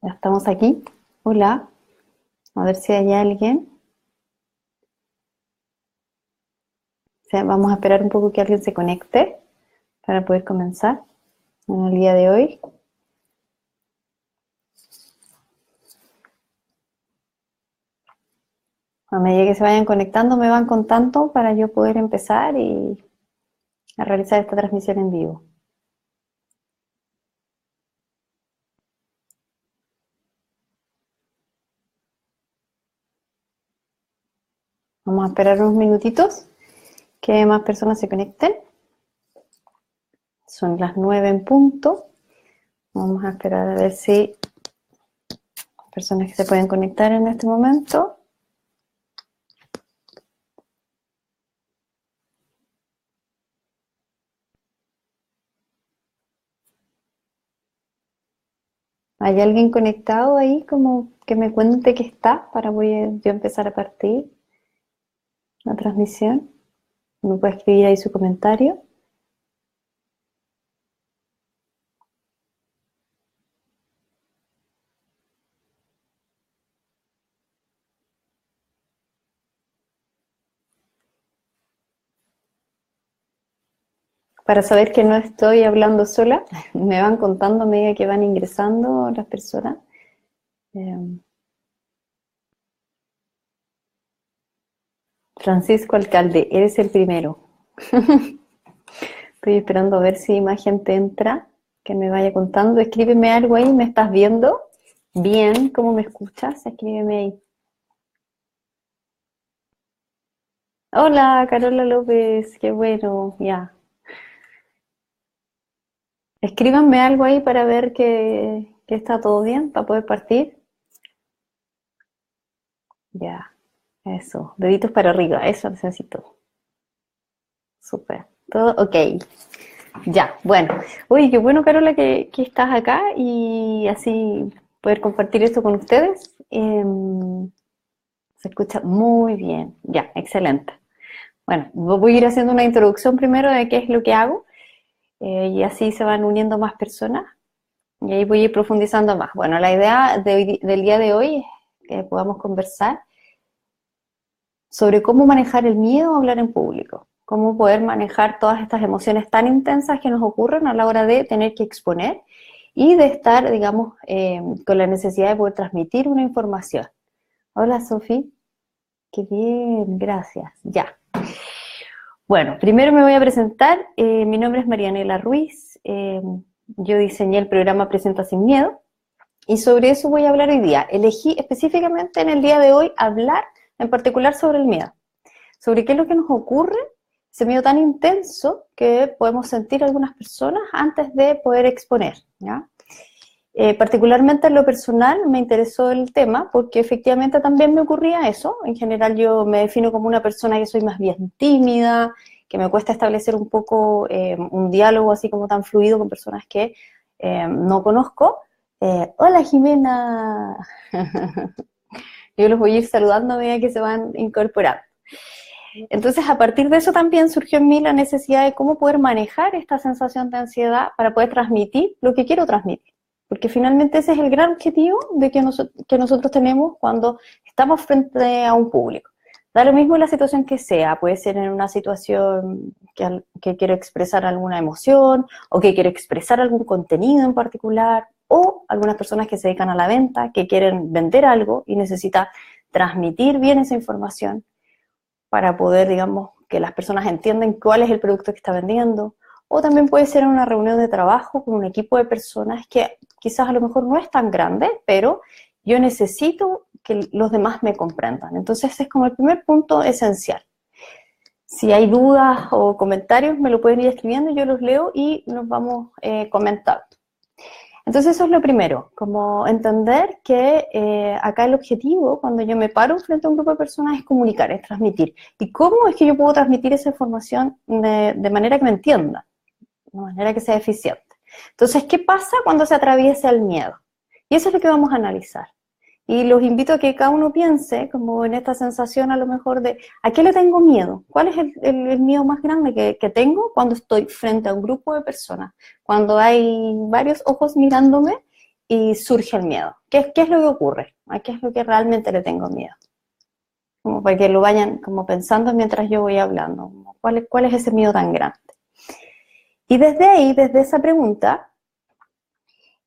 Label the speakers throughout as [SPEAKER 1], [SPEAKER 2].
[SPEAKER 1] Ya estamos aquí. Hola. A ver si hay alguien. O sea, vamos a esperar un poco que alguien se conecte para poder comenzar en el día de hoy. A medida que se vayan conectando, me van contando para yo poder empezar y a realizar esta transmisión en vivo. Vamos a esperar unos minutitos que más personas se conecten. Son las 9 en punto. Vamos a esperar a ver si hay personas que se pueden conectar en este momento. ¿Hay alguien conectado ahí como que me cuente que está para yo empezar a partir la transmisión? ¿Me puede escribir ahí su comentario? Para saber que no estoy hablando sola, me van contando a medida que van ingresando las personas. Francisco Alcalde, eres el primero. Estoy esperando a ver si más gente entra, que me vaya contando. Escríbeme algo ahí, ¿me estás viendo? Bien, ¿cómo me escuchas? Escríbeme ahí. Hola, Carola López, qué bueno, ya. Escríbanme algo ahí para ver que está todo bien, para poder partir. Ya, eso, deditos para arriba, eso necesito. Súper, todo ok. Ya, bueno. Uy, qué bueno, Carola, que estás acá y así poder compartir esto con ustedes. Se escucha muy bien. Ya, excelente. Bueno, voy a ir haciendo una introducción primero de qué es lo que hago y así se van uniendo más personas y ahí voy a ir profundizando más. Bueno, la idea del día de hoy es que podamos conversar sobre cómo manejar el miedo a hablar en público, cómo poder manejar todas estas emociones tan intensas que nos ocurren a la hora de tener que exponer y de estar, digamos, con la necesidad de poder transmitir una información. Hola, Sofi. Qué bien, gracias. Ya. Bueno, primero me voy a presentar. Mi nombre es Marianela Ruiz. Yo diseñé el programa Presenta Sin Miedo y sobre eso voy a hablar hoy día. Elegí específicamente en el día de hoy hablar en particular sobre el miedo, sobre qué es lo que nos ocurre, ese miedo tan intenso que podemos sentir algunas personas antes de poder exponer, ¿ya? Particularmente en lo personal me interesó el tema porque efectivamente también me ocurría eso. En general yo me defino como una persona que soy más bien tímida, que me cuesta establecer un poco un diálogo así como tan fluido con personas que no conozco. Hola Jimena, yo los voy a ir saludando a medida que se van incorporando. Entonces, a partir de eso también surgió en mí la necesidad de cómo poder manejar esta sensación de ansiedad para poder transmitir lo que quiero transmitir. Porque finalmente ese es el gran objetivo de que nosotros tenemos cuando estamos frente a un público. Da lo mismo la situación que sea, puede ser en una situación que quiero expresar alguna emoción o que quiero expresar algún contenido en particular o algunas personas que se dedican a la venta, que quieren vender algo y necesitan transmitir bien esa información para poder, digamos, que las personas entiendan cuál es el producto que está vendiendo. O también puede ser una reunión de trabajo con un equipo de personas que quizás a lo mejor no es tan grande, pero yo necesito que los demás me comprendan. Entonces ese es como el primer punto esencial. Si hay dudas o comentarios, me lo pueden ir escribiendo, yo los leo y nos vamos comentando. Entonces eso es lo primero, como entender que acá el objetivo cuando yo me paro frente a un grupo de personas es comunicar, es transmitir. ¿Y cómo es que yo puedo transmitir esa información de manera que me entienda? De manera que sea eficiente. Entonces, ¿qué pasa cuando se atraviesa el miedo? Y eso es lo que vamos a analizar. Y los invito a que cada uno piense como en esta sensación a lo mejor de ¿a qué le tengo miedo? ¿Cuál es el miedo más grande que tengo cuando estoy frente a un grupo de personas? Cuando hay varios ojos mirándome y surge el miedo. ¿Qué es lo que ocurre? ¿A qué es lo que realmente le tengo miedo? Como para que lo vayan como pensando mientras yo voy hablando. ¿Cuál es ese miedo tan grande? Y desde ahí, desde esa pregunta,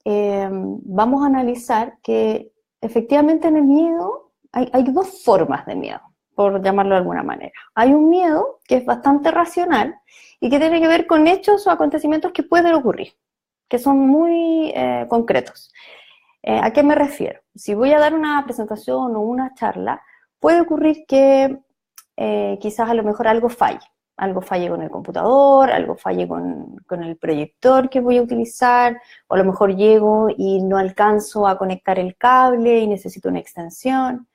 [SPEAKER 1] vamos a analizar que efectivamente en el miedo hay dos formas de miedo, por llamarlo de alguna manera. Hay un miedo que es bastante racional y que tiene que ver con hechos o acontecimientos que pueden ocurrir, que son muy concretos. ¿A qué me refiero? Si voy a dar una presentación o una charla, puede ocurrir que quizás a lo mejor algo falle con el computador, algo falle con el proyector que voy a utilizar, o a lo mejor llego y no alcanzo a conectar el cable y necesito una extensión.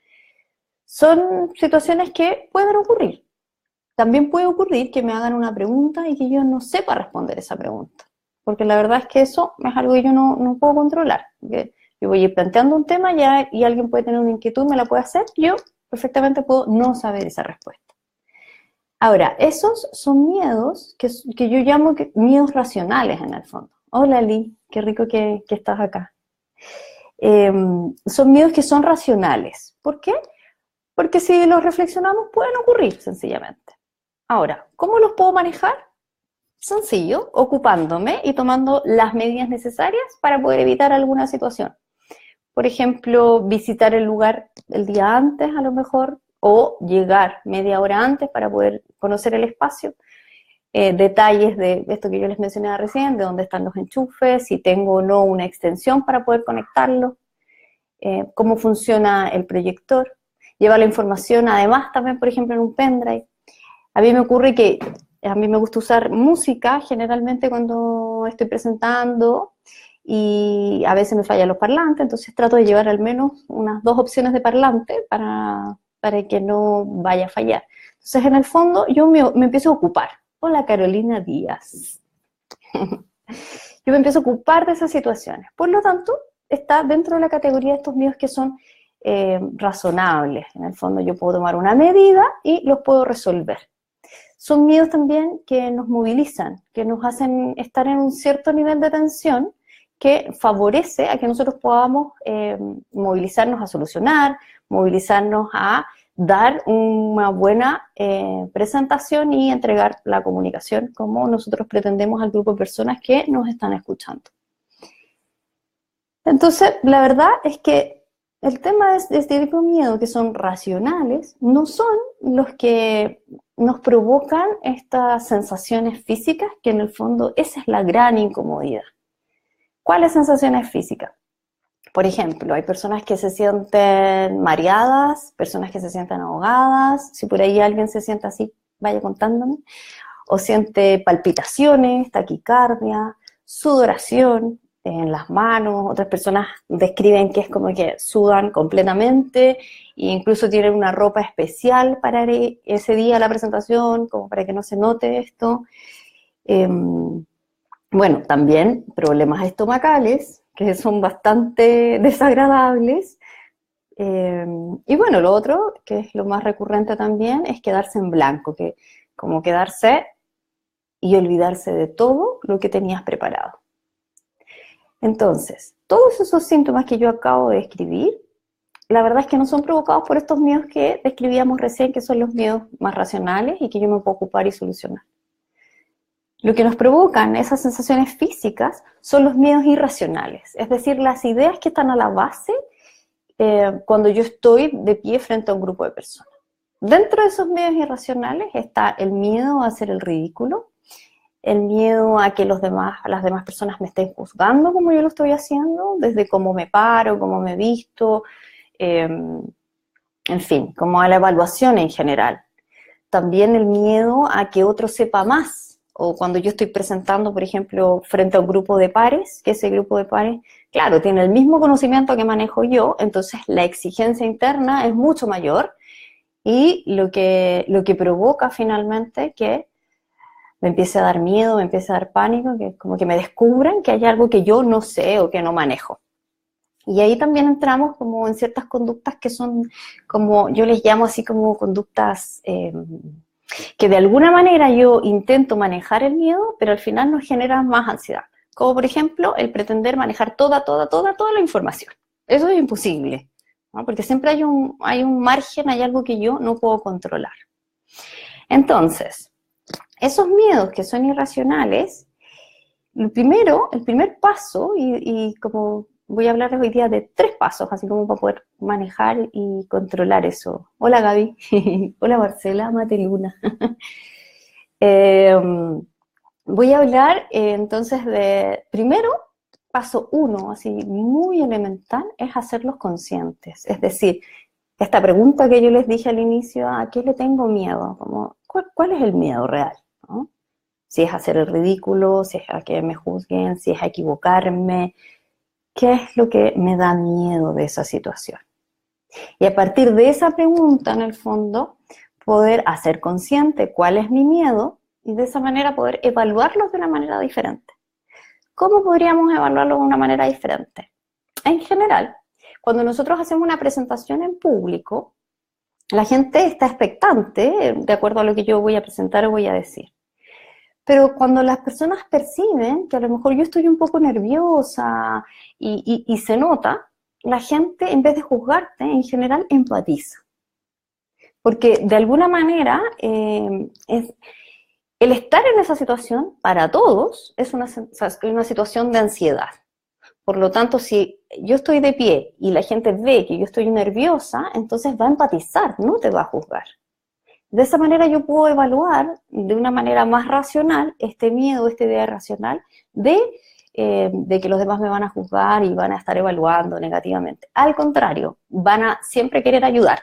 [SPEAKER 1] Son situaciones que pueden ocurrir. También puede ocurrir que me hagan una pregunta y que yo no sepa responder esa pregunta, porque la verdad es que eso es algo que yo no puedo controlar. Yo voy a ir planteando un tema y alguien puede tener una inquietud, me la puede hacer, yo perfectamente puedo no saber esa respuesta. Ahora, esos son miedos que yo llamo miedos racionales en el fondo. Hola Lee, qué rico que estás acá. Son miedos que son racionales. ¿Por qué? Porque si los reflexionamos pueden ocurrir sencillamente. Ahora, ¿cómo los puedo manejar? Sencillo, ocupándome y tomando las medidas necesarias para poder evitar alguna situación. Por ejemplo, visitar el lugar el día antes a lo mejor, o llegar media hora antes para poder conocer el espacio. Detalles de esto que yo les mencionaba recién, de dónde están los enchufes, si tengo o no una extensión para poder conectarlo, cómo funciona el proyector, llevar la información además también, por ejemplo, en un pendrive. A mí me ocurre que a mí me gusta usar música generalmente cuando estoy presentando y a veces me fallan los parlantes, entonces trato de llevar al menos unas 2 opciones de parlante para que no vaya a fallar. Entonces, en el fondo, yo me empiezo a ocupar. Hola, Carolina Díaz. Yo me empiezo a ocupar de esas situaciones. Por lo tanto, está dentro de la categoría de estos miedos que son razonables. En el fondo, yo puedo tomar una medida y los puedo resolver. Son miedos también que nos movilizan, que nos hacen estar en un cierto nivel de tensión que favorece a que nosotros podamos movilizarnos a solucionar, movilizarnos a dar una buena presentación y entregar la comunicación como nosotros pretendemos al grupo de personas que nos están escuchando. Entonces, la verdad es que el tema de este tipo de miedo, que son racionales, no son los que nos provocan estas sensaciones físicas, que en el fondo esa es la gran incomodidad. ¿Cuáles sensaciones físicas? Por ejemplo, hay personas que se sienten mareadas, personas que se sienten ahogadas. Si por ahí alguien se siente así, vaya contándome. O siente palpitaciones, taquicardia, sudoración en las manos. Otras personas describen que es como que sudan completamente e incluso tienen una ropa especial para ese día la presentación, como para que no se note esto. Bueno, también problemas estomacales, que son bastante desagradables. Y bueno, lo otro, que es lo más recurrente también, es quedarse en blanco, que como quedarse y olvidarse de todo lo que tenías preparado. Entonces, todos esos síntomas que yo acabo de describir, la verdad es que no son provocados por estos miedos que describíamos recién, que son los miedos más racionales y que yo me puedo ocupar y solucionar. Lo que nos provocan esas sensaciones físicas son los miedos irracionales, es decir, las ideas que están a la base cuando yo estoy de pie frente a un grupo de personas. Dentro de esos miedos irracionales está el miedo a hacer el ridículo, el miedo a que las demás personas me estén juzgando como yo lo estoy haciendo, desde cómo me paro, cómo me visto, en fin, como a la evaluación en general. También el miedo a que otro sepa más. O cuando yo estoy presentando, por ejemplo, frente a un grupo de pares, que ese grupo de pares, claro, tiene el mismo conocimiento que manejo yo, entonces la exigencia interna es mucho mayor y lo que provoca finalmente que me empiece a dar miedo, me empiece a dar pánico, que como que me descubran que hay algo que yo no sé o que no manejo. Y ahí también entramos como en ciertas conductas que son como, yo les llamo así como conductas que de alguna manera yo intento manejar el miedo, pero al final nos genera más ansiedad. como por ejemplo el pretender manejar toda la información. Eso es imposible, ¿no? Porque siempre hay un margen, hay algo que yo no puedo controlar. Entonces, esos miedos que son irracionales, el primer paso, y como voy a hablarles hoy día de 3 pasos, así como para poder manejar y controlar eso. Hola Gaby, hola Marcela, Mateluna. Voy a hablar entonces de, primero, paso 1, así muy elemental, es hacerlos conscientes. Es decir, esta pregunta que yo les dije al inicio, ¿a qué le tengo miedo? Como, ¿cuál es el miedo real? ¿No? Si es hacer el ridículo, si es a que me juzguen, si es a equivocarme, ¿qué es lo que me da miedo de esa situación? Y a partir de esa pregunta, en el fondo, poder hacer consciente cuál es mi miedo y de esa manera poder evaluarlos de una manera diferente. ¿Cómo podríamos evaluarlo de una manera diferente? En general, cuando nosotros hacemos una presentación en público, la gente está expectante de acuerdo a lo que yo voy a presentar o voy a decir. Pero cuando las personas perciben que a lo mejor yo estoy un poco nerviosa y se nota, la gente, en vez de juzgarte, en general empatiza. Porque de alguna manera, el estar en esa situación, para todos, es una situación de ansiedad. Por lo tanto, si yo estoy de pie y la gente ve que yo estoy nerviosa, entonces va a empatizar, no te va a juzgar. De esa manera yo puedo evaluar de una manera más racional este miedo, esta idea racional de que los demás me van a juzgar y van a estar evaluando negativamente. Al contrario, van a siempre querer ayudar.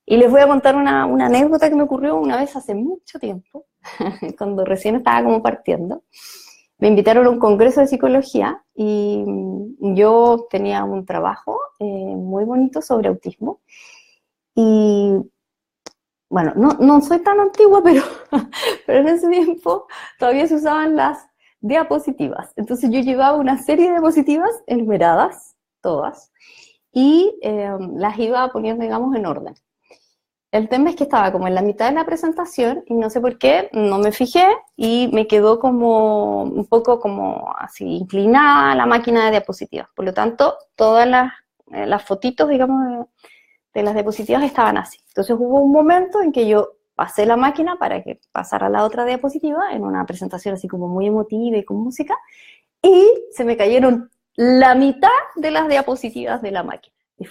[SPEAKER 1] Y les voy a contar una anécdota que me ocurrió una vez hace mucho tiempo, cuando recién estaba como partiendo. Me invitaron a un congreso de psicología y yo tenía un trabajo muy bonito sobre autismo. Y bueno, no soy tan antigua, pero en ese tiempo todavía se usaban las diapositivas. Entonces yo llevaba una serie de diapositivas enumeradas, todas, y las iba poniendo, digamos, en orden. El tema es que estaba como en la mitad de la presentación y no sé por qué, no me fijé y me quedó como un poco como así inclinada la máquina de diapositivas. Por lo tanto, todas las fotitos, digamos, de las diapositivas estaban así. Entonces hubo un momento en que yo pasé la máquina para que pasara la otra diapositiva en una presentación así como muy emotiva y con música y se me cayeron la mitad de las diapositivas de la máquina. Y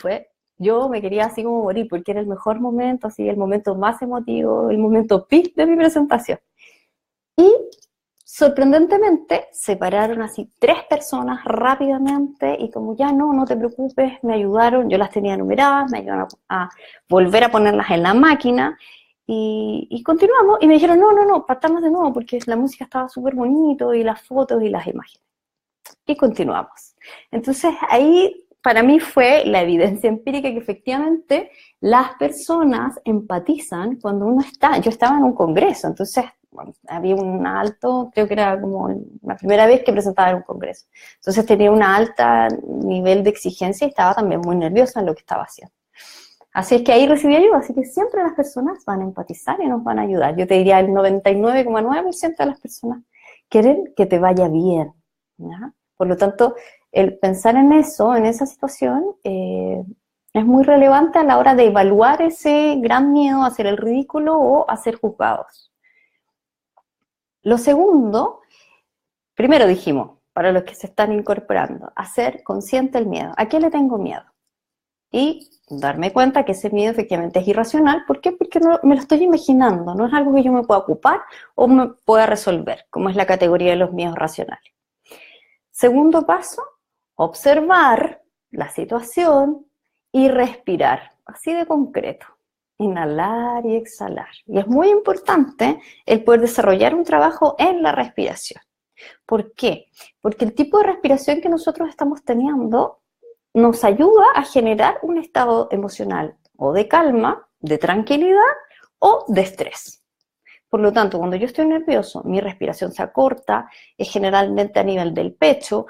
[SPEAKER 1] yo me quería así como morir porque era el mejor momento, así el momento más emotivo, el momento peak de mi presentación. Y sorprendentemente se pararon así 3 personas rápidamente y como ya no te preocupes, me ayudaron, yo las tenía numeradas, me ayudaron a volver a ponerlas en la máquina y continuamos y me dijeron no, partamos de nuevo porque la música estaba súper bonito y las fotos y las imágenes. Y continuamos. Entonces ahí para mí fue la evidencia empírica que efectivamente las personas empatizan cuando uno está, yo estaba en un congreso, entonces bueno, había un alto, creo que era como la primera vez que presentaba en un congreso, entonces tenía un alto nivel de exigencia y estaba también muy nerviosa en lo que estaba haciendo. Así es que ahí recibí ayuda, así que siempre las personas van a empatizar y nos van a ayudar. Yo te diría el 99,9% de las personas quieren que te vaya bien, ¿ya? Por lo tanto, el pensar en eso, en esa situación, es muy relevante a la hora de evaluar ese gran miedo a hacer el ridículo o a ser juzgados. Lo segundo, primero dijimos, para los que se están incorporando, hacer consciente el miedo. ¿A qué le tengo miedo? Y darme cuenta que ese miedo efectivamente es irracional. ¿Por qué? Porque no, me lo estoy imaginando, no es algo que yo me pueda ocupar o me pueda resolver, como es la categoría de los miedos racionales. Segundo paso, observar la situación y respirar, así de concreto. Inhalar y exhalar. Y es muy importante el poder desarrollar un trabajo en la respiración. ¿Por qué? Porque el tipo de respiración que nosotros estamos teniendo nos ayuda a generar un estado emocional o de calma, de tranquilidad o de estrés. Por lo tanto, cuando yo estoy nervioso, mi respiración se acorta, es generalmente a nivel del pecho,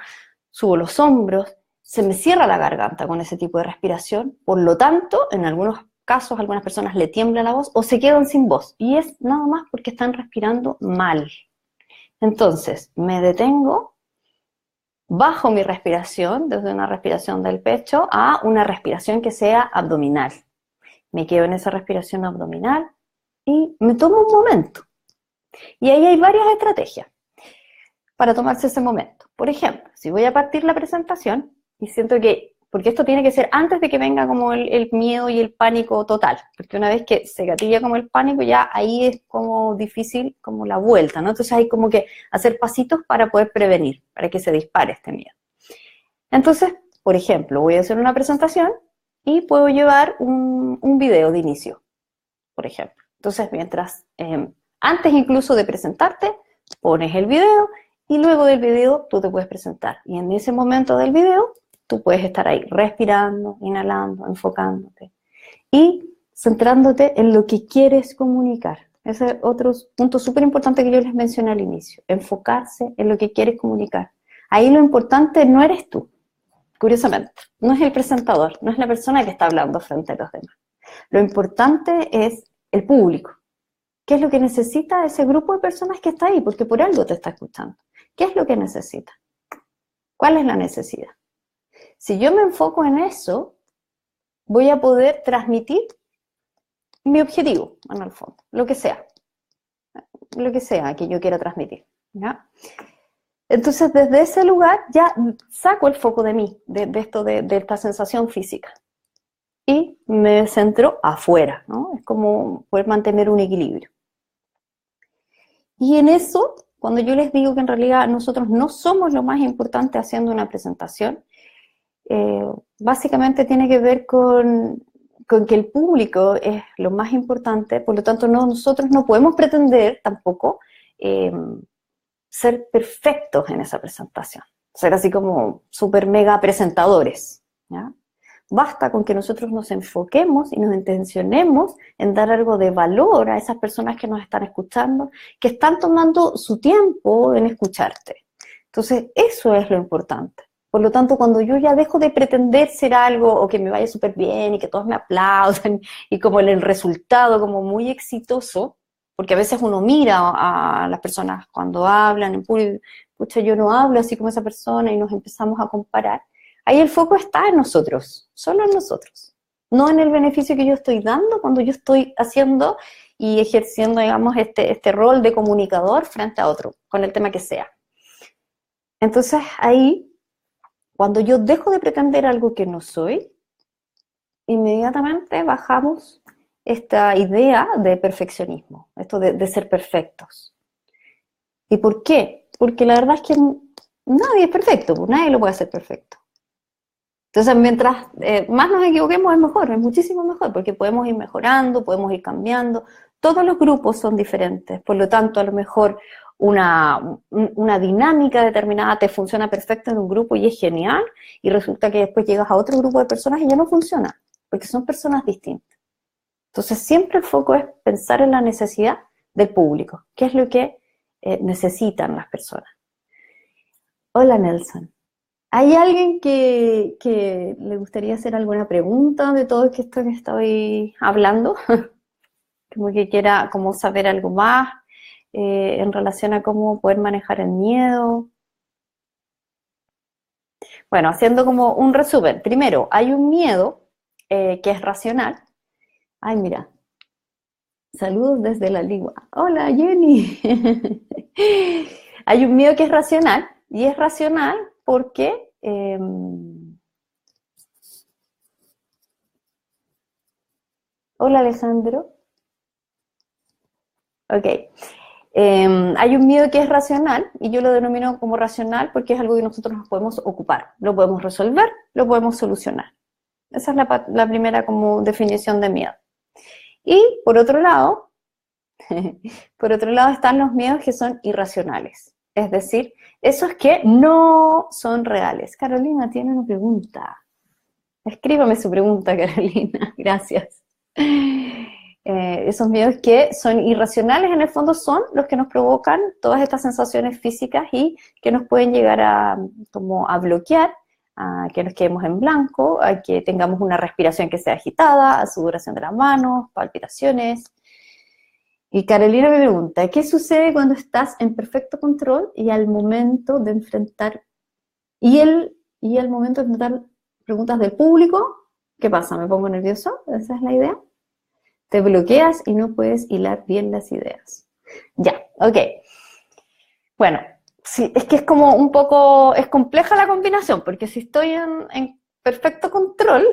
[SPEAKER 1] subo los hombros, se me cierra la garganta con ese tipo de respiración, por lo tanto, en algunos casos, a algunas personas le tiembla la voz o se quedan sin voz, y es nada más porque están respirando mal. Entonces, me detengo, bajo mi respiración desde una respiración del pecho a una respiración que sea abdominal. Me quedo en esa respiración abdominal y me tomo un momento. Y ahí hay varias estrategias para tomarse ese momento. Por ejemplo, si voy a partir la presentación y siento que, porque esto tiene que ser antes de que venga como el miedo y el pánico total, porque una vez que se gatilla como el pánico, ya ahí es como difícil como la vuelta, ¿no? Entonces hay como que hacer pasitos para poder prevenir, para que se dispare este miedo. Entonces, por ejemplo, voy a hacer una presentación y puedo llevar un video de inicio, por ejemplo. Entonces, mientras, antes incluso de presentarte, pones el video y luego del video tú te puedes presentar. Y en ese momento del video, tú puedes estar ahí respirando, inhalando, enfocándote y centrándote en lo que quieres comunicar. Ese es otro punto súper importante que yo les mencioné al inicio, enfocarse en lo que quieres comunicar. Ahí lo importante no eres tú, curiosamente, no es el presentador, no es la persona que está hablando frente a los demás. Lo importante es el público. ¿Qué es lo que necesita ese grupo de personas que está ahí? Porque por algo te está escuchando. ¿Qué es lo que necesita? ¿Cuál es la necesidad? Si yo me enfoco en eso, voy a poder transmitir mi objetivo, en el fondo, lo que sea que yo quiera transmitir, ¿ya? Entonces, desde ese lugar ya saco el foco de mí, de esta sensación física, y me centro afuera, ¿no? Es como poder mantener un equilibrio. Y en eso, cuando yo les digo que en realidad nosotros no somos lo más importante haciendo una presentación, básicamente tiene que ver con que el público es lo más importante, por lo tanto nosotros no podemos pretender tampoco ser perfectos en esa presentación, ser así como súper mega presentadores, ¿ya? Basta con que nosotros nos enfoquemos y nos intencionemos en dar algo de valor a esas personas que nos están escuchando, que están tomando su tiempo en escucharte. Entonces, eso es lo importante. Por lo tanto, cuando yo ya dejo de pretender ser algo o que me vaya súper bien y que todos me aplaudan y como el resultado como muy exitoso, porque a veces uno mira a las personas cuando hablan en público, pucha, yo no hablo así como esa persona y nos empezamos a comparar. Ahí el foco está en nosotros, solo en nosotros, no en el beneficio que yo estoy dando cuando yo estoy haciendo y ejerciendo, digamos, este rol de comunicador frente a otro, con el tema que sea. Entonces ahí, cuando yo dejo de pretender algo que no soy, inmediatamente bajamos esta idea de perfeccionismo, esto de ser perfectos. ¿Y por qué? Porque la verdad es que nadie es perfecto, pues nadie lo puede hacer perfecto. Entonces, mientras más nos equivoquemos es mejor, es muchísimo mejor, porque podemos ir mejorando, podemos ir cambiando. Todos los grupos son diferentes, por lo tanto, a lo mejor una dinámica determinada te funciona perfecto en un grupo y es genial, y resulta que después llegas a otro grupo de personas y ya no funciona, porque son personas distintas. Entonces, siempre el foco es pensar en la necesidad del público, qué es lo que necesitan las personas. Hola, Nelson. ¿Hay alguien que le gustaría hacer alguna pregunta de todo esto que estoy hablando? Como que quiera como saber algo más en relación a cómo poder manejar el miedo. Bueno, haciendo como un resumen. Primero, hay un miedo que es racional. Ay, mira. Saludos desde la Ligua. Hola, Jenny. Hay un miedo que es racional, y es racional porque hola, Alejandro. Ok. Hay un miedo que es racional, y yo lo denomino como racional porque es algo que nosotros nos podemos ocupar, lo podemos resolver, lo podemos solucionar. Esa es la primera como definición de miedo. Y por otro lado están los miedos que son irracionales, es decir, esos que no son reales. Carolina tiene una pregunta. Escríbame su pregunta, Carolina. Gracias. Esos miedos que son irracionales en el fondo son los que nos provocan todas estas sensaciones físicas y que nos pueden llegar a bloquear, a que nos quedemos en blanco, a que tengamos una respiración que sea agitada, a sudoración de las manos, palpitaciones. Y Carolina me pregunta, ¿qué sucede cuando estás en perfecto control y al momento de enfrentar Y el momento de preguntar preguntas del público, ¿qué pasa? ¿Me pongo nervioso? Esa es la idea. Te bloqueas y no puedes hilar bien las ideas. Ya, ok. Bueno, sí, es que es como un poco, es compleja la combinación, porque si estoy en perfecto control,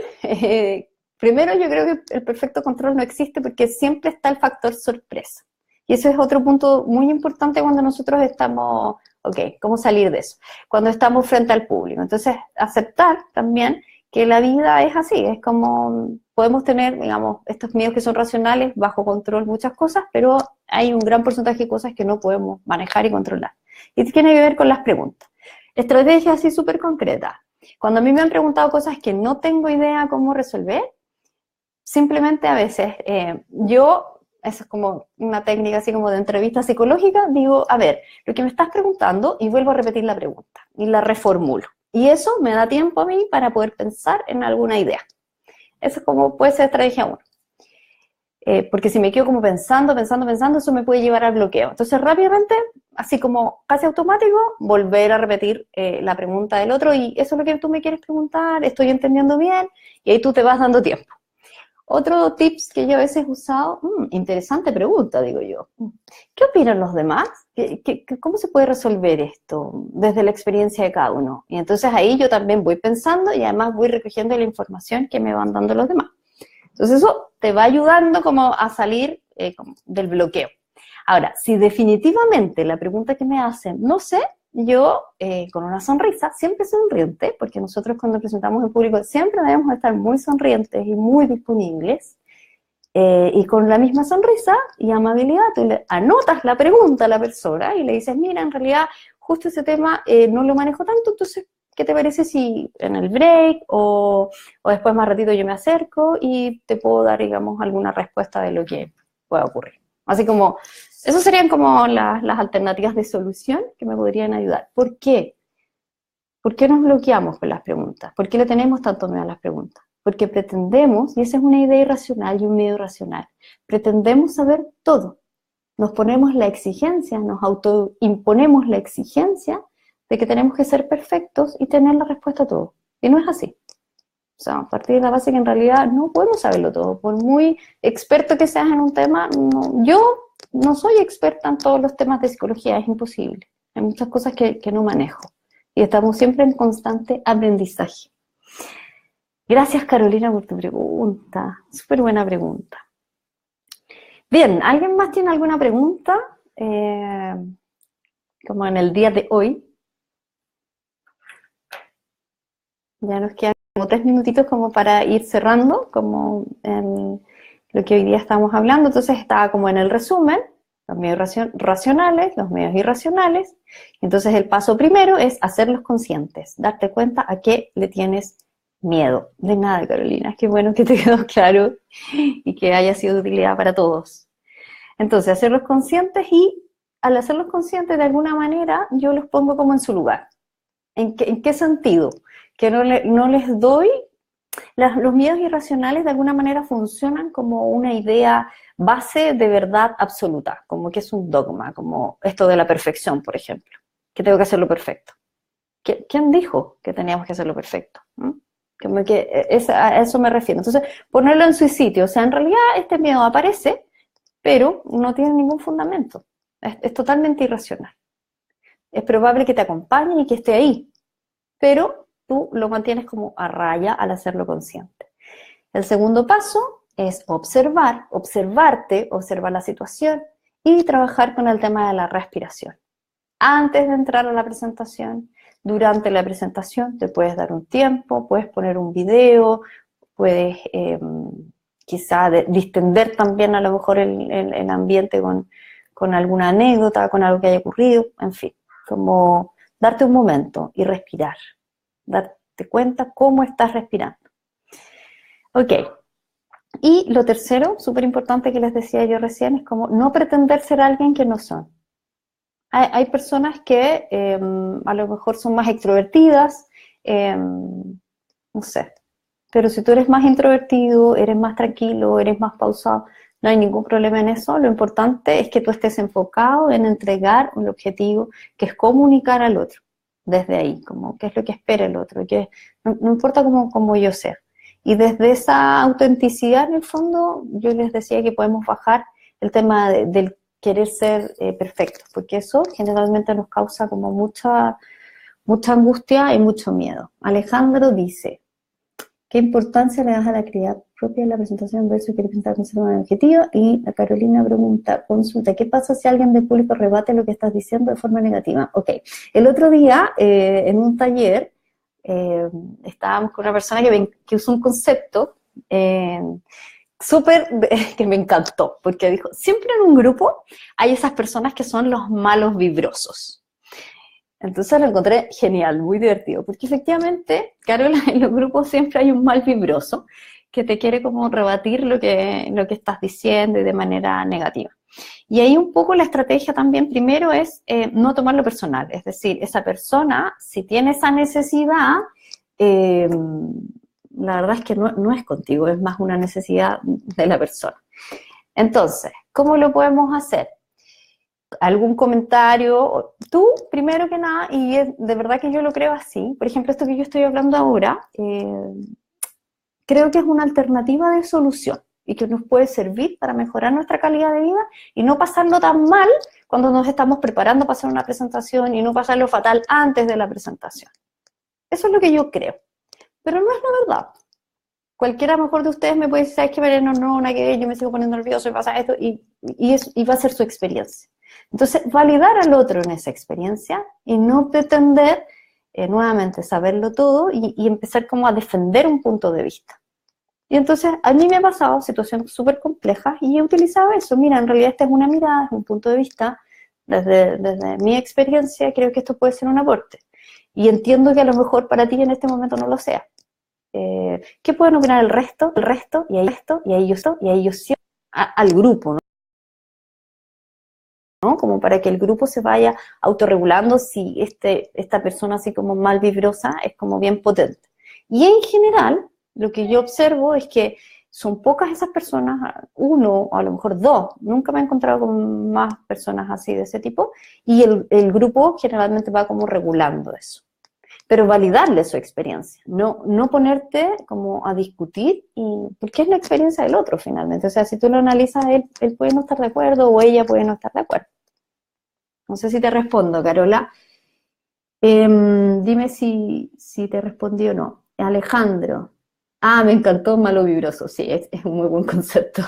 [SPEAKER 1] primero yo creo que el perfecto control no existe porque siempre está el factor sorpresa. Y ese es otro punto muy importante cuando nosotros estamos, ok, ¿cómo salir de eso? Cuando estamos frente al público. Entonces, aceptar también que la vida es así, es como podemos tener, digamos, estos miedos que son racionales, bajo control muchas cosas, pero hay un gran porcentaje de cosas que no podemos manejar y controlar. Y tiene que ver con las preguntas. Estrategias así súper concretas. Cuando a mí me han preguntado cosas que no tengo idea cómo resolver, simplemente a veces yo, eso es como una técnica así como de entrevista psicológica, digo, a ver, lo que me estás preguntando, y vuelvo a repetir la pregunta, y la reformulo. Y eso me da tiempo a mí para poder pensar en alguna idea. Eso es como puede ser estrategia 1. Porque si me quedo como pensando, eso me puede llevar al bloqueo. Entonces rápidamente, así como casi automático, volver a repetir la pregunta del otro, y eso es lo que tú me quieres preguntar, estoy entendiendo bien, y ahí tú te vas dando tiempo. Otro tips que yo a veces he usado, interesante pregunta, digo yo. ¿Qué opinan los demás? ¿Cómo se puede resolver esto desde la experiencia de cada uno? Y entonces ahí yo también voy pensando y además voy recogiendo la información que me van dando los demás. Entonces eso te va ayudando como a salir como del bloqueo. Ahora, si definitivamente la pregunta que me hacen no sé, yo con una sonrisa, siempre sonriente, porque nosotros cuando presentamos en público siempre debemos estar muy sonrientes y muy disponibles, y con la misma sonrisa y amabilidad, tú le anotas la pregunta a la persona y le dices, mira, en realidad justo ese tema no lo manejo tanto, entonces, ¿qué te parece si en el break o después más ratito yo me acerco y te puedo dar, digamos, alguna respuesta de lo que pueda ocurrir? Así como, esas serían como las alternativas de solución que me podrían ayudar. ¿Por qué? ¿Por qué nos bloqueamos con las preguntas? ¿Por qué le tenemos tanto miedo a las preguntas? Porque pretendemos, y esa es una idea irracional y un miedo irracional, pretendemos saber todo. Nos ponemos la exigencia, nos autoimponemos la exigencia de que tenemos que ser perfectos y tener la respuesta a todo. Y no es así. O sea, a partir de la base que en realidad no podemos saberlo todo. Por muy experto que seas en un tema, no, yo no soy experta en todos los temas de psicología, es imposible. Hay muchas cosas que no manejo. Y estamos siempre en constante aprendizaje. Gracias, Carolina, por tu pregunta. Súper buena pregunta. Bien, ¿alguien más tiene alguna pregunta? Como en el día de hoy. Ya nos quedan como 3 minutitos como para ir cerrando, como en lo que hoy día estamos hablando. Entonces estaba como en el resumen, los medios racionales, los medios irracionales. Entonces el paso primero es hacerlos conscientes, darte cuenta a qué le tienes miedo. De nada, Carolina, qué bueno que te quedó claro y que haya sido de utilidad para todos. Entonces, hacerlos conscientes, y al hacerlos conscientes de alguna manera yo los pongo como en su lugar. ¿En qué sentido? Que no les doy, los miedos irracionales de alguna manera funcionan como una idea base de verdad absoluta, como que es un dogma, como esto de la perfección, por ejemplo, que tengo que hacerlo perfecto. ¿Quién dijo que teníamos que hacerlo perfecto? Como que a eso me refiero. Entonces, ponerlo en su sitio, o sea, en realidad este miedo aparece, pero no tiene ningún fundamento, es totalmente irracional. Es probable que te acompañe y que esté ahí, pero tú lo mantienes como a raya al hacerlo consciente. El segundo paso es observarte, observar la situación y trabajar con el tema de la respiración. Antes de entrar a la presentación, durante la presentación, te puedes dar un tiempo, puedes poner un video, puedes quizá distender también a lo mejor el ambiente con alguna anécdota, con algo que haya ocurrido, en fin, como darte un momento y respirar, darte cuenta cómo estás respirando. Ok, y lo tercero, súper importante que les decía yo recién, es como no pretender ser alguien que no son. Hay personas que a lo mejor son más extrovertidas, no sé, pero si tú eres más introvertido, eres más tranquilo, eres más pausado, no hay ningún problema en eso. Lo importante es que tú estés enfocado en entregar un objetivo que es comunicar al otro. desde ahí, como qué es lo que espera el otro, no importa cómo yo sea. Y desde esa autenticidad, en el fondo, yo les decía que podemos bajar el tema del querer ser perfectos, porque eso generalmente nos causa como mucha angustia y mucho miedo. Alejandro dice, ¿qué importancia le das a la actividad propia de la presentación versus quiere presentar con ser una objetiva? Y la Carolina pregunta, consulta, ¿qué pasa si alguien del público rebate lo que estás diciendo de forma negativa? Ok, el otro día en un taller estábamos con una persona que usó un concepto súper que me encantó, porque dijo, siempre en un grupo hay esas personas que son los malos vibrosos. Entonces lo encontré genial, muy divertido, porque efectivamente, Carola, en los grupos siempre hay un mal vibroso que te quiere como rebatir lo que estás diciendo y de manera negativa. Y ahí un poco la estrategia también primero es no tomarlo personal, es decir, esa persona, si tiene esa necesidad, la verdad es que no es contigo, es más una necesidad de la persona. Entonces, ¿cómo lo podemos hacer? Algún comentario, tú primero que nada, y de verdad que yo lo creo así, por ejemplo, esto que yo estoy hablando ahora, creo que es una alternativa de solución y que nos puede servir para mejorar nuestra calidad de vida y no pasarlo tan mal cuando nos estamos preparando para hacer una presentación y no pasarlo fatal antes de la presentación. Eso es lo que yo creo, pero no es la verdad. Cualquiera mejor de ustedes me puede decir, ¿sabes qué, Mariano? No, nada que ver, yo me sigo poniendo nervioso y pasa esto, y va a ser su experiencia. Entonces, validar al otro en esa experiencia y no pretender, nuevamente, saberlo todo y empezar como a defender un punto de vista. Y entonces, a mí me ha pasado situaciones súper complejas y he utilizado eso. Mira, en realidad esta es una mirada, es un punto de vista. Desde mi experiencia, creo que esto puede ser un aporte. Y entiendo que a lo mejor para ti en este momento no lo sea. ¿Qué pueden opinar el resto, y ahí yo sí al grupo, ¿no? Como para que el grupo se vaya autorregulando si esta persona así como mal vibrosa es como bien potente. Y en general, lo que yo observo es que son pocas esas personas, uno o a lo mejor dos, nunca me he encontrado con más personas así de ese tipo, y el grupo generalmente va como regulando eso. Pero validarle su experiencia, no ponerte como a discutir, porque es la experiencia del otro finalmente. O sea, si tú lo analizas, él puede no estar de acuerdo o ella puede no estar de acuerdo. No sé si te respondo, Carola. Dime si te respondí o no. Alejandro. Me encantó malo vibroso. Sí, es un muy buen concepto.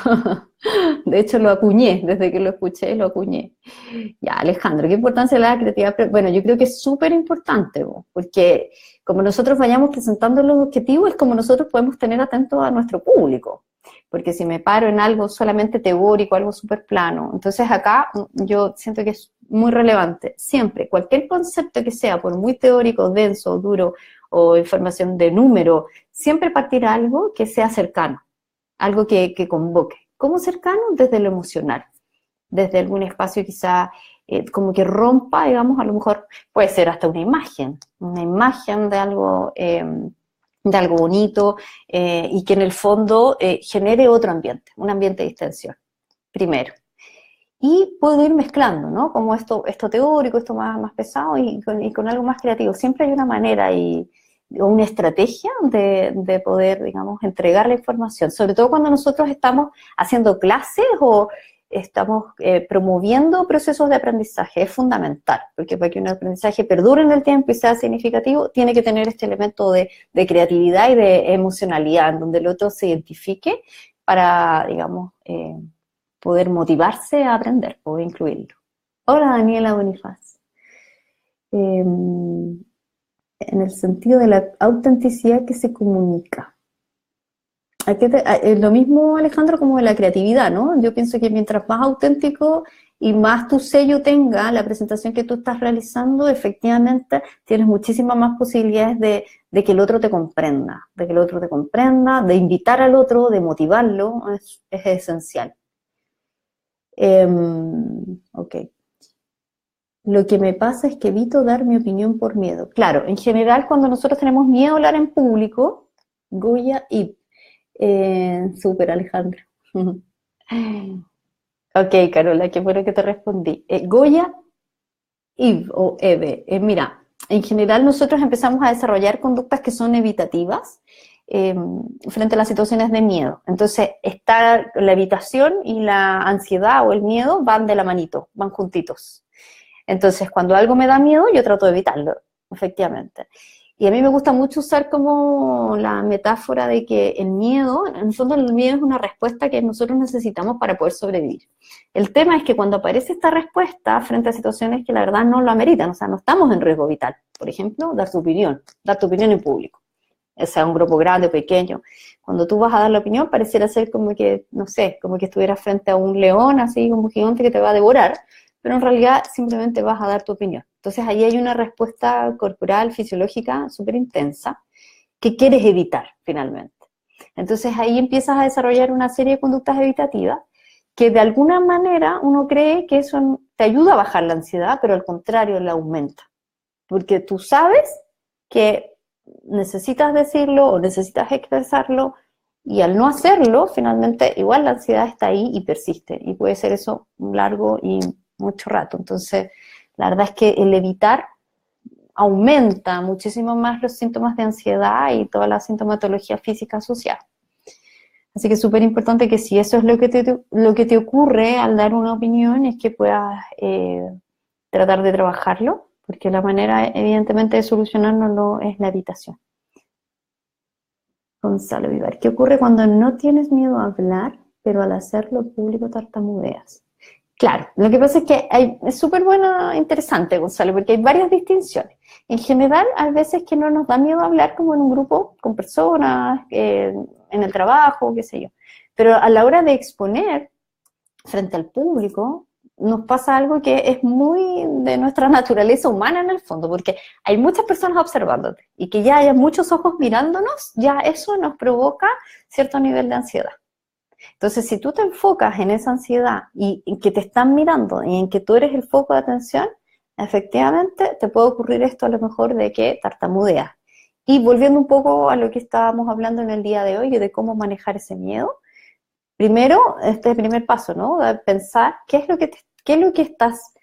[SPEAKER 1] De hecho, lo acuñé, desde que lo escuché, lo acuñé. Ya, Alejandro, ¿qué importancia le da la creatividad? Bueno, yo creo que es súper importante, porque como nosotros vayamos presentando los objetivos, es como nosotros podemos tener atento a nuestro público. Porque si me paro en algo solamente teórico, algo súper plano, entonces acá yo siento que es muy relevante. Siempre, cualquier concepto que sea, por muy teórico, denso, duro, o información de número, siempre partir a algo que sea cercano, algo que convoque. ¿Cómo cercano? Desde lo emocional, desde algún espacio quizá como que rompa, digamos, a lo mejor puede ser hasta una imagen de algo bonito y que en el fondo genere otro ambiente, un ambiente de distensión, primero. Y puedo ir mezclando, ¿no? Como esto teórico, esto más pesado y con algo más creativo. Siempre hay una manera o una estrategia de poder, digamos, entregar la información. Sobre todo cuando nosotros estamos haciendo clases o estamos promoviendo procesos de aprendizaje. Es fundamental, porque para que un aprendizaje perdure en el tiempo y sea significativo, tiene que tener este elemento de creatividad y de emocionalidad, en donde el otro se identifique para, digamos, poder motivarse a aprender o incluirlo. Hola, Daniela Bonifaz. En el sentido de la autenticidad que se comunica. Lo mismo, Alejandro, como de la creatividad, ¿no? Yo pienso que mientras más auténtico y más tu sello tenga la presentación que tú estás realizando, efectivamente tienes muchísimas más posibilidades de que el otro te comprenda, de invitar al otro, de motivarlo, es esencial. Ok. Lo que me pasa es que evito dar mi opinión por miedo. Claro, en general cuando nosotros tenemos miedo a hablar en público, Goya y súper Alejandro. Ok, Carola, qué bueno que te respondí. Goya, Eve o Eve. Mira, en general nosotros empezamos a desarrollar conductas que son evitativas frente a las situaciones de miedo. Entonces, la evitación y la ansiedad o el miedo van de la manito, van juntitos. Entonces, cuando algo me da miedo, yo trato de evitarlo, efectivamente. Y a mí me gusta mucho usar como la metáfora de que el miedo, en el fondo el miedo es una respuesta que nosotros necesitamos para poder sobrevivir. El tema es que cuando aparece esta respuesta frente a situaciones que la verdad no lo ameritan, o sea, no estamos en riesgo vital. Por ejemplo, dar tu opinión en público, sea un grupo grande o pequeño. Cuando tú vas a dar la opinión, pareciera ser como que, no sé, como que estuvieras frente a un león, así como un gigante que te va a devorar, pero en realidad simplemente vas a dar tu opinión. Entonces ahí hay una respuesta corporal, fisiológica, súper intensa, que quieres evitar finalmente. Entonces ahí empiezas a desarrollar una serie de conductas evitativas que de alguna manera uno cree que eso te ayuda a bajar la ansiedad, pero al contrario la aumenta. Porque tú sabes que necesitas decirlo o necesitas expresarlo y al no hacerlo, finalmente igual la ansiedad está ahí y persiste. Y puede ser eso largo y mucho rato. Entonces, la verdad es que el evitar aumenta muchísimo más los síntomas de ansiedad y toda la sintomatología física asociada. Así que es súper importante que si eso es lo que te ocurre al dar una opinión, es que puedas tratar de trabajarlo, porque la manera evidentemente de solucionarlo es la evitación. Gonzalo Vivar, ¿qué ocurre cuando no tienes miedo a hablar, pero al hacerlo público tartamudeas? Claro, lo que pasa es que es súper bueno, interesante, Gonzalo, porque hay varias distinciones. En general, hay veces que no nos da miedo hablar como en un grupo con personas, en el trabajo, qué sé yo. Pero a la hora de exponer frente al público, nos pasa algo que es muy de nuestra naturaleza humana en el fondo, porque hay muchas personas observándote y que ya haya muchos ojos mirándonos, ya eso nos provoca cierto nivel de ansiedad. Entonces, si tú te enfocas en esa ansiedad y en que te están mirando y en que tú eres el foco de atención, efectivamente te puede ocurrir esto a lo mejor de que tartamudeas. Y volviendo un poco a lo que estábamos hablando en el día de hoy, de cómo manejar ese miedo, primero, este es el primer paso, ¿no? De pensar qué es lo que estás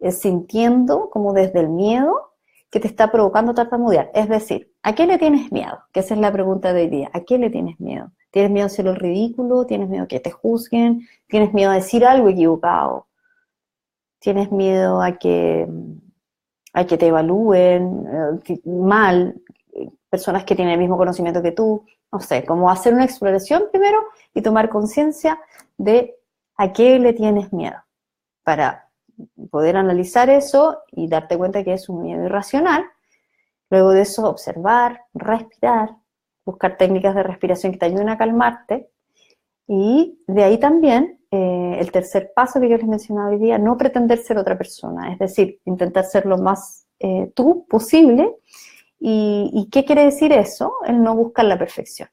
[SPEAKER 1] sintiendo como desde el miedo que te está provocando tartamudear. Es decir, ¿a qué le tienes miedo? Que esa es la pregunta de hoy día. ¿A qué le tienes miedo? ¿Tienes miedo a hacer lo ridículo? ¿Tienes miedo a que te juzguen? ¿Tienes miedo a decir algo equivocado? ¿Tienes miedo a que te evalúen mal? Personas que tienen el mismo conocimiento que tú. No sé, como hacer una exploración primero y tomar conciencia de a qué le tienes miedo. Para poder analizar eso y darte cuenta que es un miedo irracional. Luego de eso, observar, respirar, buscar técnicas de respiración que te ayuden a calmarte. Y de ahí también, el tercer paso que yo les mencionaba hoy día, no pretender ser otra persona. Es decir, intentar ser lo más tú posible. ¿Y qué quiere decir eso? El no buscar la perfección.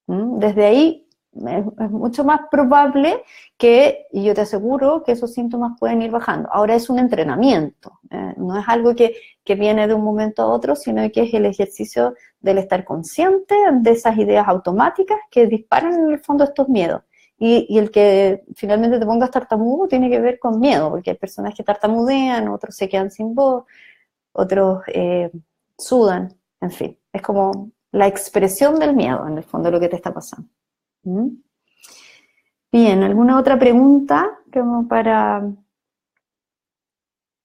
[SPEAKER 1] Desde ahí es mucho más probable que, y yo te aseguro, que esos síntomas pueden ir bajando. Ahora es un entrenamiento, no es algo que viene de un momento a otro, sino que es el ejercicio del estar consciente de esas ideas automáticas que disparan en el fondo estos miedos. Y el que finalmente te pongas tartamudo tiene que ver con miedo, porque hay personas que tartamudean, otros se quedan sin voz, otros sudan, en fin, es como la expresión del miedo, en el fondo, lo que te está pasando. Bien, ¿alguna otra pregunta? Como para...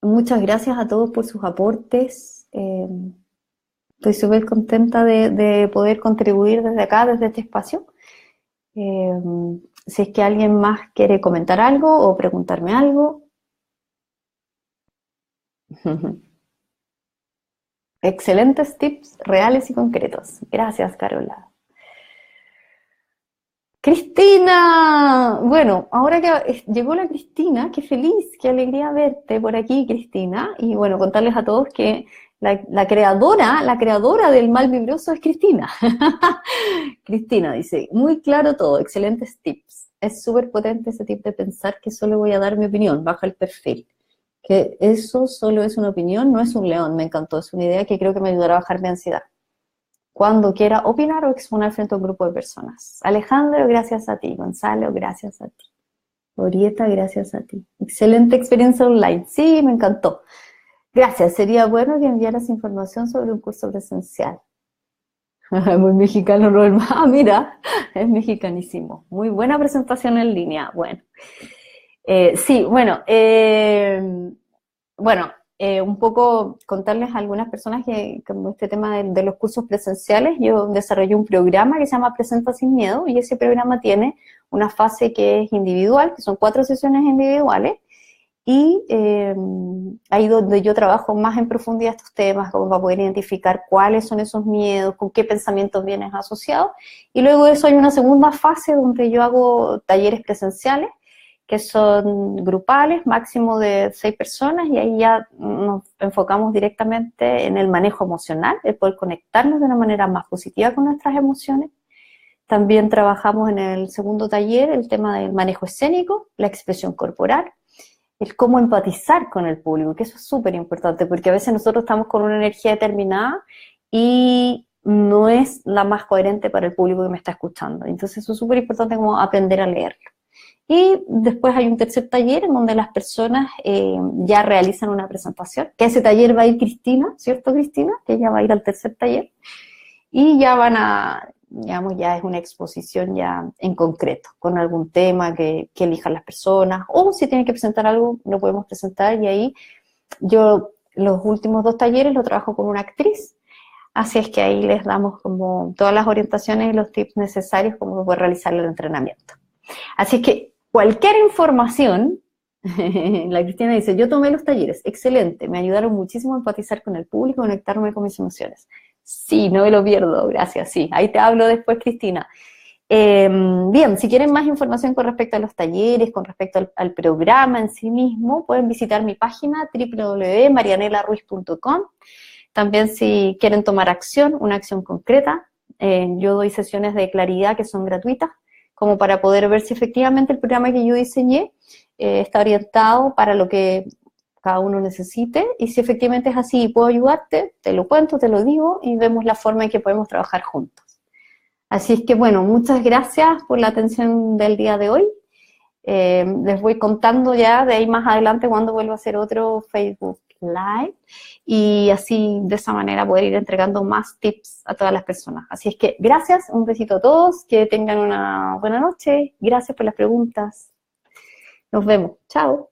[SPEAKER 1] Muchas gracias a todos por sus aportes. Estoy súper contenta de poder contribuir desde acá, desde este espacio. Si es que alguien más quiere comentar algo o preguntarme algo. Excelentes tips reales y concretos. Gracias, Carola. Cristina, bueno, ahora que llegó la Cristina, qué feliz, qué alegría verte por aquí, Cristina, y bueno, contarles a todos que la creadora del mal vibroso es Cristina. Cristina dice, muy claro todo, excelentes tips. Es súper potente ese tip de pensar que solo voy a dar mi opinión, baja el perfil. Que eso solo es una opinión, no es un león, me encantó, es una idea que creo que me ayudará a bajar mi ansiedad cuando quiera opinar o exponer frente a un grupo de personas. Alejandro, gracias a ti. Gonzalo, gracias a ti. Orieta, gracias a ti. Excelente experiencia online. Sí, me encantó. Gracias, sería bueno que enviaras información sobre un curso presencial. Muy mexicano, Rolma. Ah, mira, es mexicanísimo. Muy buena presentación en línea. Bueno, sí, bueno, un poco contarles a algunas personas que, como este tema de los cursos presenciales, yo desarrollé un programa que se llama Presenta sin Miedo, y ese programa tiene una fase que es individual, que son 4 sesiones individuales, y ahí donde yo trabajo más en profundidad estos temas, como para poder identificar cuáles son esos miedos, con qué pensamientos vienen asociados. Y luego de eso hay una segunda fase donde yo hago talleres presenciales, que son grupales, máximo de 6 personas, y ahí ya nos enfocamos directamente en el manejo emocional, el poder conectarnos de una manera más positiva con nuestras emociones. También trabajamos en el segundo taller el tema del manejo escénico, la expresión corporal, el cómo empatizar con el público, que eso es súper importante, porque a veces nosotros estamos con una energía determinada y no es la más coherente para el público que me está escuchando. Entonces eso es súper importante, como aprender a leerlo. Y después hay un tercer taller en donde las personas ya realizan una presentación, que a ese taller va a ir Cristina, ¿cierto, Cristina? Que ella va a ir al tercer taller, y ya van a, digamos, ya es una exposición ya en concreto, con algún tema que elijan las personas, o si tienen que presentar algo, lo podemos presentar, y ahí yo los últimos 2 talleres lo trabajo con una actriz, así es que ahí les damos como todas las orientaciones y los tips necesarios como poder realizar el entrenamiento. Así es que cualquier información, la Cristina dice, yo tomé los talleres, excelente, me ayudaron muchísimo a empatizar con el público, conectarme con mis emociones. Sí, no me lo pierdo, gracias, sí, ahí te hablo después, Cristina. Bien, si quieren más información con respecto a los talleres, con respecto al programa en sí mismo, pueden visitar mi página www.marianelaruiz.com. También si quieren tomar acción, una acción concreta, yo doy sesiones de claridad que son gratuitas, como para poder ver si efectivamente el programa que yo diseñé está orientado para lo que cada uno necesite, y si efectivamente es así y puedo ayudarte, te lo cuento, te lo digo, y vemos la forma en que podemos trabajar juntos. Así es que bueno, muchas gracias por la atención del día de hoy. Les voy contando ya de ahí más adelante cuando vuelva a hacer otro Facebook Live, y así de esa manera poder ir entregando más tips a todas las personas. Así es que gracias, un besito a todos, que tengan una buena noche, gracias por las preguntas. Nos vemos, chao.